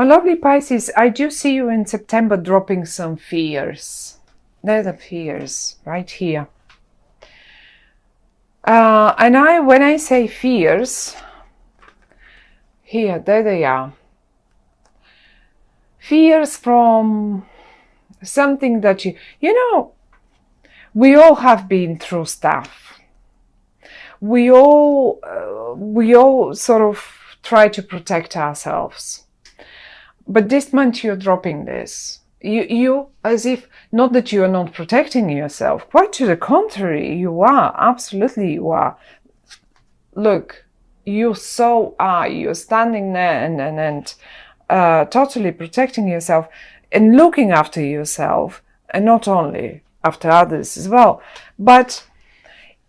My lovely Pisces, I do see you in September dropping some fears. They're the fears right here. And when I say fears, here, there they are. Fears from something that you know, we all have been through stuff. We all sort of try to protect ourselves. But this month you're dropping this. You as if, not that you are not protecting yourself, quite to the contrary, you are, absolutely you are. Look, you so are, you're standing there and totally protecting yourself and looking after yourself, and not only after others as well. But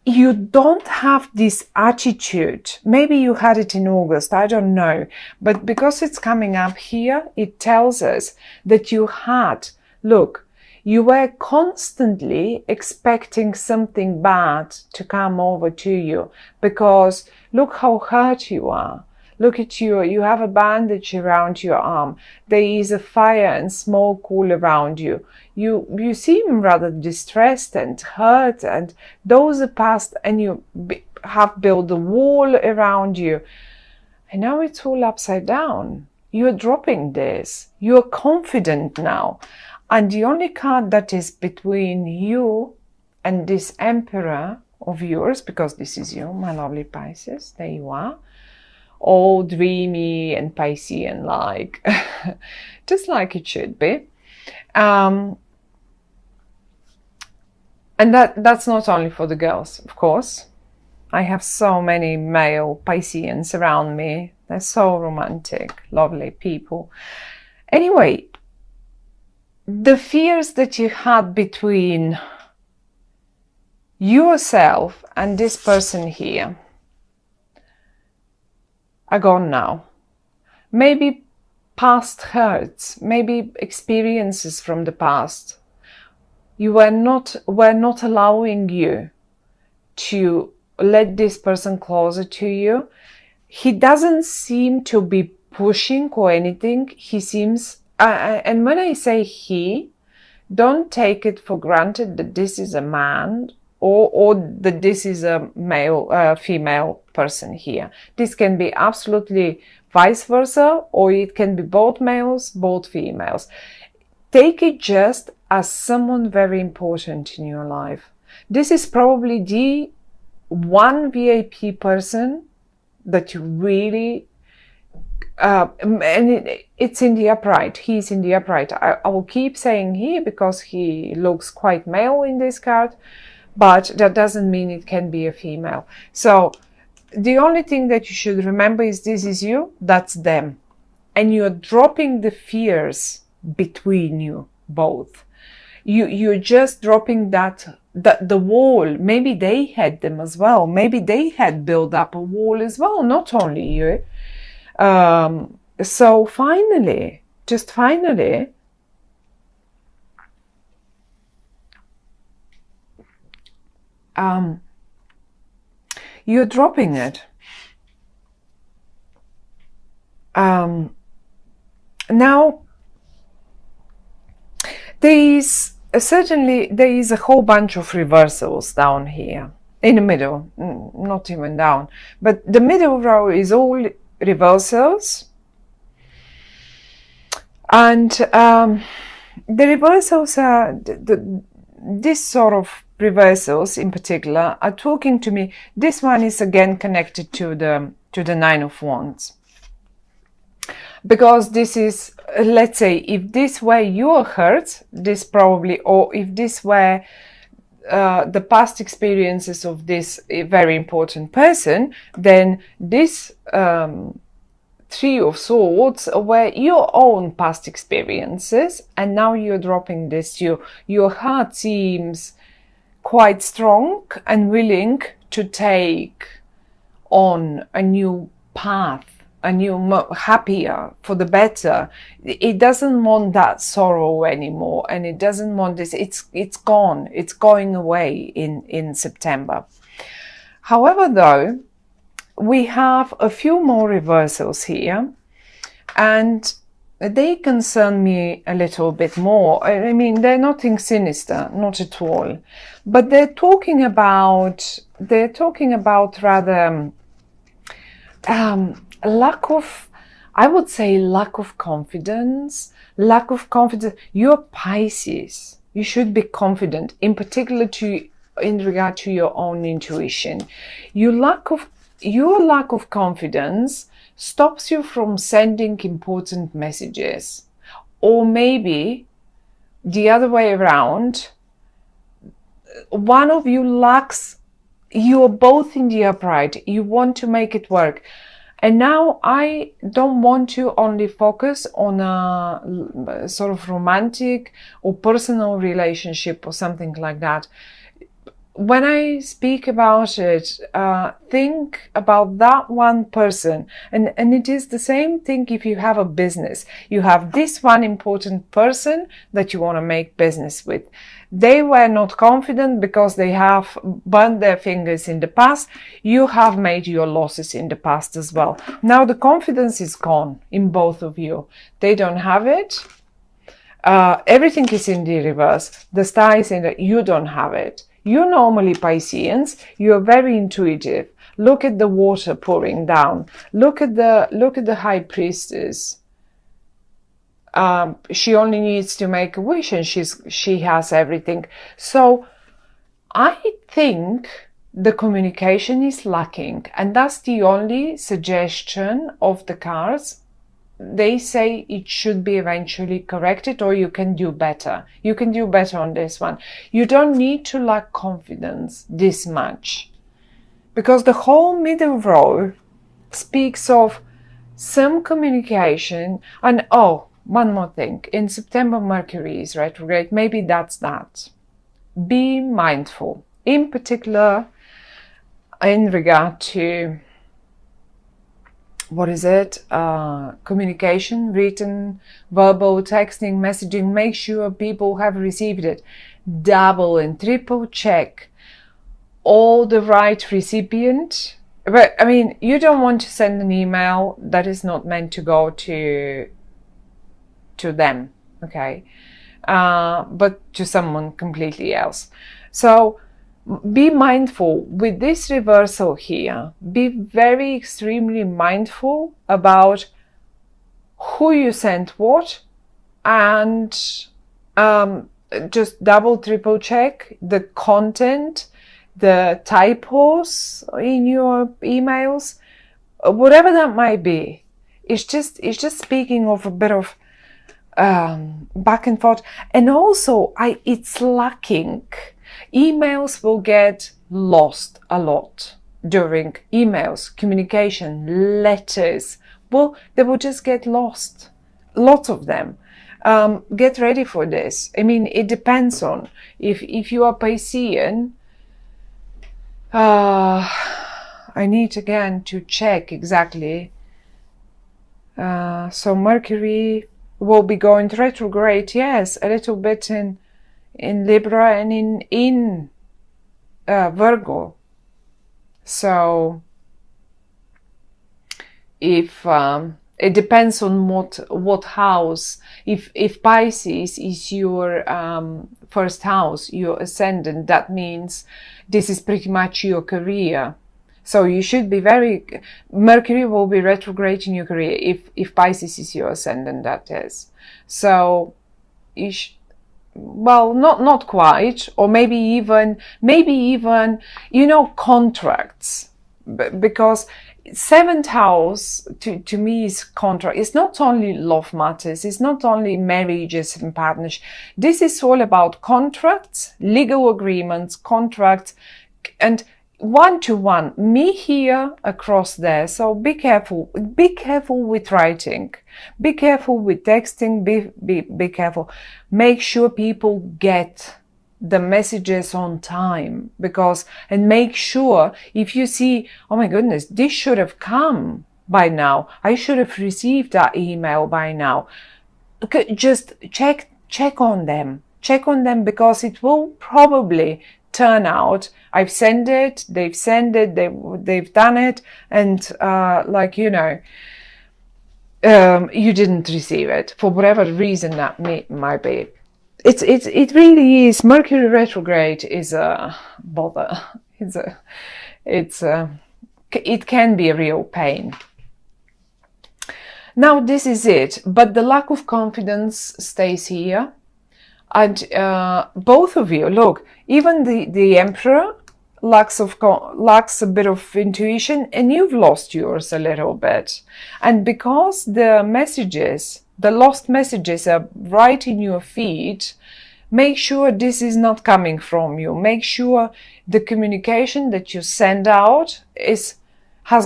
you don't have this attitude. Maybe you had it in August, I don't know. But because it's coming up here, it tells us that you had, look, you were constantly expecting something bad to come over to you, because look how hurt you are. Look at you, you have a bandage around your arm. There is a fire and smoke all around you. You seem rather distressed and hurt, and those are past, and you have built a wall around you. And now it's all upside down. You're dropping this. You're confident now. And the only card that is between you and this Emperor of yours, because this is you, my lovely Pisces, there you are, all dreamy and Piscean like, just like it should be. And that's not only for the girls, of course. I have so many male Pisceans around me. They're so romantic, lovely people. Anyway, the fears that you had between yourself and this person here are gone now. Maybe past hurts, maybe experiences from the past. You were not allowing you to let this person closer to you. He doesn't seem to be pushing or anything. He seems, and when I say he, don't take it for granted that this is a man or that this is a male, female person here. This can be absolutely vice versa, or it can be both males, both females. Take it just as someone very important in your life. This is probably the one VIP person that you really, and it's in the upright. He's in the upright. I will keep saying he because he looks quite male in this card, but that doesn't mean it can be a female. So the only thing that you should remember is this is you, that's them. And you're dropping the fears between you both. You're just dropping that the wall. Maybe they had them as well. Maybe they had built up a wall as well, not only you. So finally, just finally, you're dropping it. Now, there is a whole bunch of reversals down here in the middle, not even down, but the middle row is all reversals, and the reversals are this sort of reversals in particular are talking to me. This one is again connected to the Nine of Wands, because this is, let's say, if this were your hurt, this probably, or if this were the past experiences of this very important person, then this Three of Swords were your own past experiences, and now you're dropping this. Your heart seems quite strong and willing to take on a new path, a new, happier, for the better. It doesn't want that sorrow anymore, and it doesn't want this. It's gone. It's going away in September. However, though, we have a few more reversals here, and they concern me a little bit more. I mean, they're nothing sinister, not at all, but they're talking about rather lack of, I would say, lack of confidence. Lack of confidence. You're Pisces. You should be confident, in particular in regard to your own intuition. Your lack of confidence stops you from sending important messages. Or maybe the other way around, one of you lacks, you're both in the upright, you want to make it work. And now I don't want to only focus on a sort of romantic or personal relationship or something like that. When I speak about it, think about that one person. And it is the same thing if you have a business. You have this one important person that you want to make business with. They were not confident because they have burned their fingers in the past. You have made your losses in the past as well. Now the confidence is gone in both of you. They don't have it. Everything is in the reverse. The star is in the, you don't have it. You're normally Pisceans. You're very intuitive. Look at the water pouring down. Look at the high priestess. She only needs to make a wish and she has everything. So I think the communication is lacking, and that's the only suggestion of the cards. They say it should be eventually corrected, or you can do better. You can do better on this one. You don't need to lack confidence this much, because the whole middle row speaks of some communication. And oh, one more thing. In September, Mercury is retrograde. Maybe that's that. Be mindful, in particular in regard to, what is it? Communication, written, verbal, texting, messaging. Make sure people have received it. Double and triple check all the right recipient. But I mean, you don't want to send an email that is not meant to go to them, okay? But to someone completely else. So be mindful with this reversal here. Be very extremely mindful about who you sent what, and just double, triple check the content, the typos in your emails, whatever that might be. It's just speaking of a bit of back and forth, and also it's lacking. Emails will get lost a lot during emails, communication, letters. Well, they will just get lost. Lots of them. Get ready for this. I mean, it depends on if you are Piscean. I need again to check exactly. So Mercury will be going retrograde. Yes, a little bit in Libra and in Virgo. So if it depends on what house. If Pisces is your first house, your ascendant, that means this is pretty much your career. So you should be Mercury will be retrograde in your career if Pisces is your ascendant, that is. So well, not quite, or maybe even, contracts, because seventh house to me is contract. It's not only love matters, it's not only marriages and partnership. This is all about contracts, legal agreements, contracts, and one-to-one, me here, across there. So be careful with writing, be careful with texting, be careful. Make sure people get the messages on time, and make sure if you see, oh my goodness, this should have come by now, I should have received that email by now. Okay, just check on them, because it will probably turn out I've sent it, they've sent it, they've done it, and you didn't receive it for whatever reason that might be. It really is. Mercury retrograde is a bother. It can be a real pain. Now this is it, but the lack of confidence stays here, and both of you, look, even the Emperor lacks a bit of intuition, and you've lost yours a little bit, and because the lost messages are right in your feed, make sure this is not coming from you. Make sure the communication that you send out has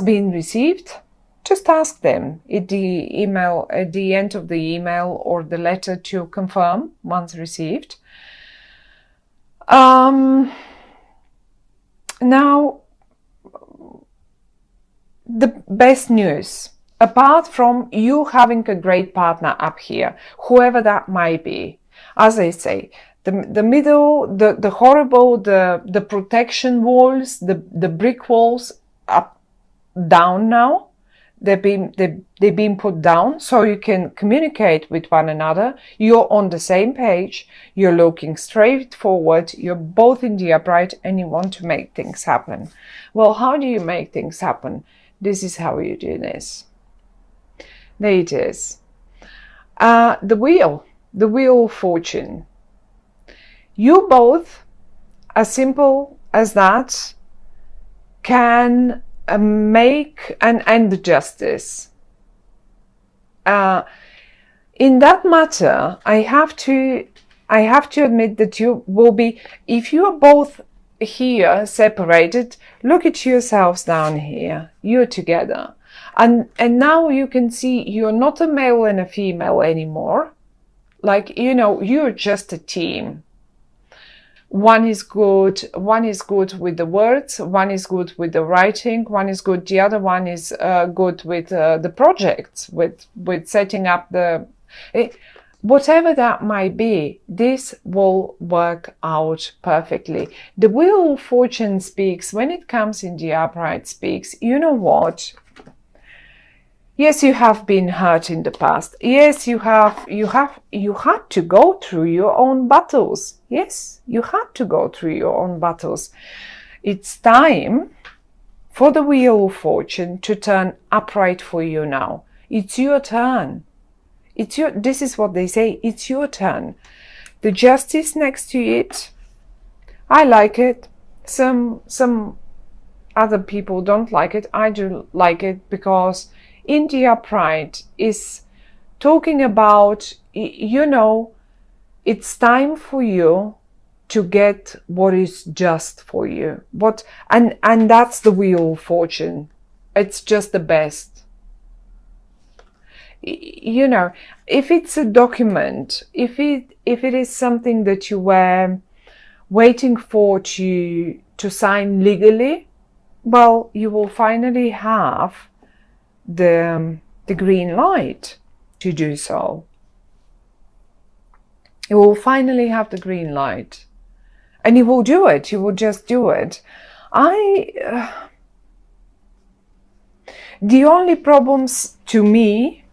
been received. Just ask them at the email, at the end of the email or the letter, to confirm once received. Now, the best news, apart from you having a great partner up here, whoever that might be, as I say, the middle, the horrible, the protection walls, the brick walls up, down now. They've been put down, so you can communicate with one another. You're on the same page. You're looking straight forward. You're both in the upright, and you want to make things happen. Well, how do you make things happen? This is how you do this. There it is. The wheel of fortune. You both, as simple as that, can make and end the justice. In that matter, I have to admit that you will be, if you are both here separated, look at yourselves down here. You're together, and now you can see you're not a male and a female anymore. Like, you know, you're just a team. One is good with the words, one is good with the writing, one is good, the other one is good with the projects, with setting up whatever that might be. This will work out perfectly. The Wheel of Fortune speaks, when it comes in the upright, speaks, you know what? Yes, you have been hurt in the past. Yes, you had to go through your own battles. Yes, you had to go through your own battles. It's time for the Wheel of Fortune to turn upright for you now. It's your turn. This is what they say. It's your turn. The Justice next to it, I like it. Some other people don't like it. I do like it, because in the upright is talking about, you know, it's time for you to get what is just for you. And that's the Wheel of Fortune. It's just the best. You know, if it's a document, if it is something that you were waiting for to sign legally, well, you will finally have the green light to do so. You will finally have the green light, and you will do it. You will just do it. The only problems to me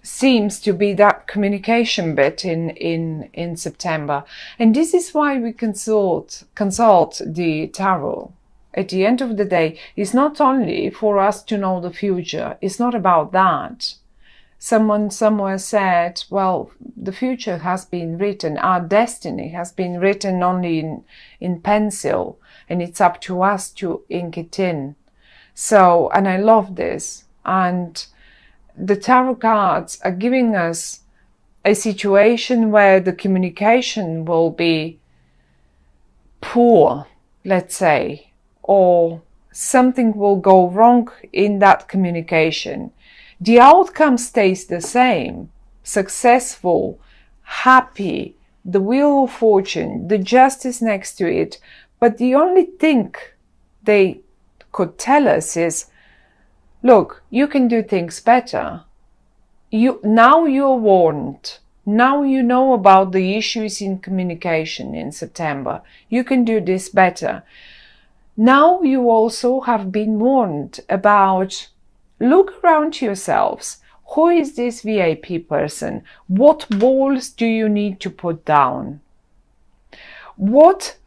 seems to be that communication bit in September, and this is why we consult the tarot. At the end of the day, it's not only for us to know the future. It's not about that. Someone somewhere said, well, the future has been written. Our destiny has been written only in pencil, and it's up to us to ink it in. So, and I love this. And the tarot cards are giving us a situation where the communication will be poor, let's say, or something will go wrong in that communication. The outcome stays the same: successful, happy, the Wheel of Fortune, the Justice next to it. But the only thing they could tell us is, look, you can do things better. Now you're warned. Now you know about the issues in communication in September. You can do this better. Now you also have been warned about Look around yourselves. Who is this VIP person? What walls do you need to put down? What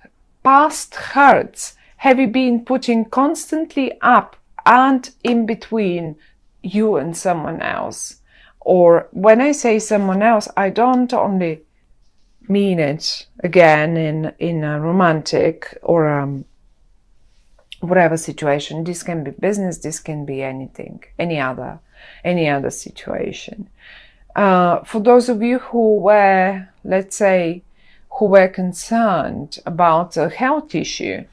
past hurts have you been putting constantly up and in between you and someone else? Or when I say someone else, I don't only mean it again in a romantic or whatever situation. This can be business, this can be anything, any other situation. For those of you who were, let's say, who were concerned about a health issue,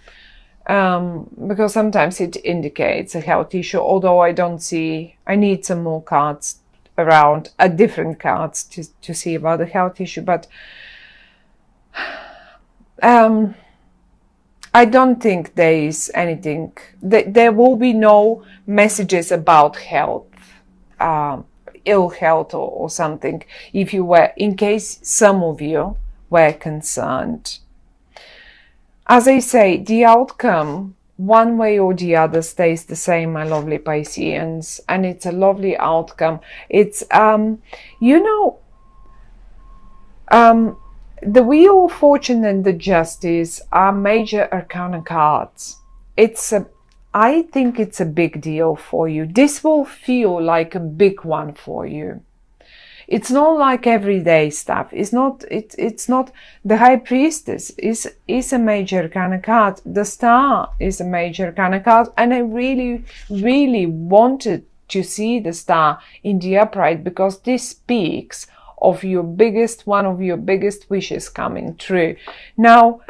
because sometimes it indicates a health issue, although I don't see, I need some more cards around, different cards to see about the health issue, but I don't think there is anything, there will be no messages about health, ill health or something, if you were, in case some of you were concerned. As I say, the outcome, one way or the other, stays the same, my lovely Pisceans, and it's a lovely outcome. It's, the Wheel of Fortune and the Justice are major arcana cards. I think it's a big deal for you. This will feel like a big one for you. It's not like everyday stuff. It's not the High Priestess is a major arcana card. The Star is a major arcana card, and I really, really wanted to see the Star in the upright because this speaks of one of your biggest wishes coming true. Now,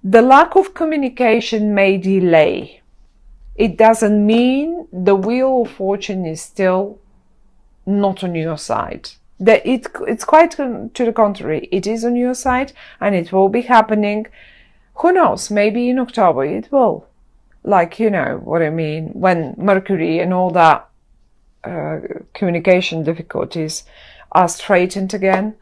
the lack of communication may delay. It doesn't mean the Wheel of Fortune is still not on your side. It's quite to the contrary. It is on your side and it will be happening. Who knows? Maybe in October it will. Like, you know what I mean, when Mercury and all that communication difficulties are straightened again.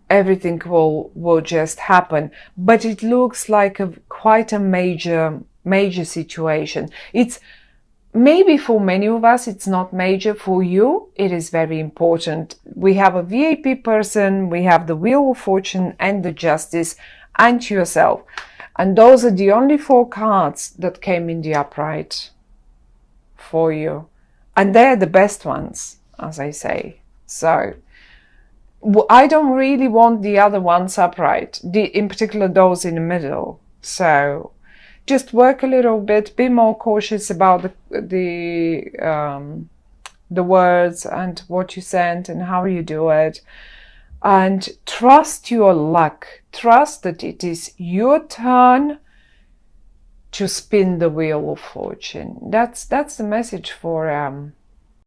Everything will just happen, but it looks like quite a major situation. It's maybe for many of us it's not major. For you it is very important. We have a VIP person, we have the Wheel of Fortune and the Justice and yourself, and those are the only 4 cards that came in the upright for you, and they're the best ones, as I say. So I don't really want the other ones upright, in particular those in the middle. So just work a little bit, be more cautious about the words and what you send and how you do it, and trust your luck. Trust that it is your turn to spin the Wheel of Fortune. That's the message for